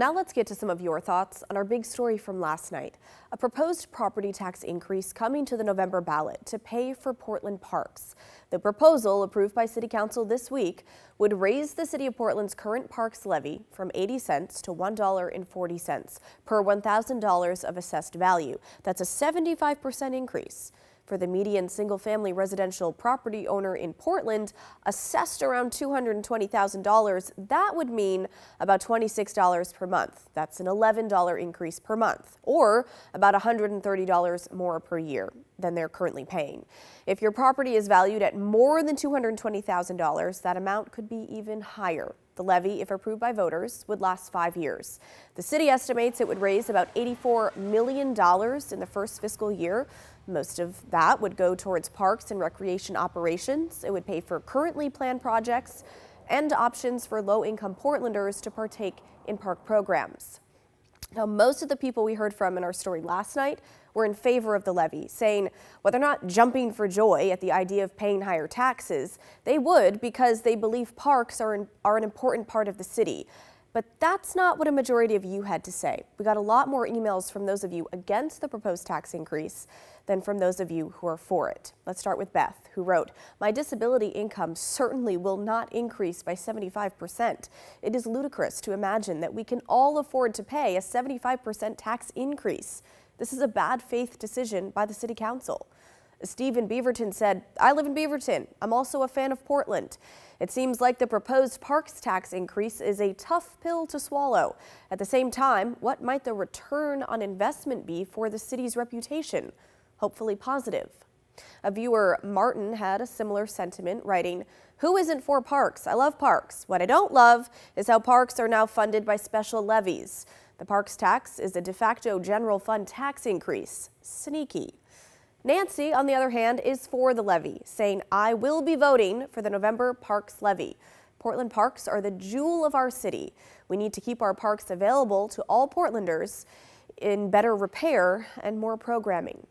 Now let's get to some of your thoughts on our big story from last night. A proposed property tax increase coming to the November ballot to pay for Portland parks. The proposal, approved by City Council this week, would raise the City of Portland's current parks levy from 80 cents to $1.40 per $1,000 of assessed value. That's a 75% increase. For the median single-family residential property owner in Portland, assessed around $220,000, that would mean about $26 per month. That's an $11 increase per month, or about $130 more per year than they're currently paying. If your property is valued at more than $220,000, that amount could be even higher. The levy, if approved by voters, would last 5 years. The city estimates it would raise about $84 million in the first fiscal year. Most of that would go towards parks and recreation operations. It would pay for currently planned projects and options for low-income Portlanders to partake in park programs. Now, most of the people we heard from in our story last night were in favor of the levy, saying while they're not jumping for joy at the idea of paying higher taxes, they would because they believe parks are an important part of the city. But that's not what a majority of you had to say. We got a lot more emails from those of you against the proposed tax increase than from those of you who are for it. Let's start with Beth, who wrote, "My disability income certainly will not increase by 75%. It is ludicrous to imagine that we can all afford to pay a 75% tax increase. This is a bad faith decision by the City Council." Steve in Beaverton said, "I live in Beaverton. I'm also a fan of Portland. It seems like the proposed parks tax increase is a tough pill to swallow. At the same time, what might the return on investment be for the city's reputation? Hopefully positive." A viewer, Martin, had a similar sentiment, writing, "Who isn't for parks? I love parks. What I don't love is how parks are now funded by special levies. The parks tax is a de facto general fund tax increase. Sneaky." Nancy, on the other hand, is for the levy, saying, "I will be voting for the November parks levy. Portland parks are the jewel of our city. We need to keep our parks available to all Portlanders in better repair and more programming."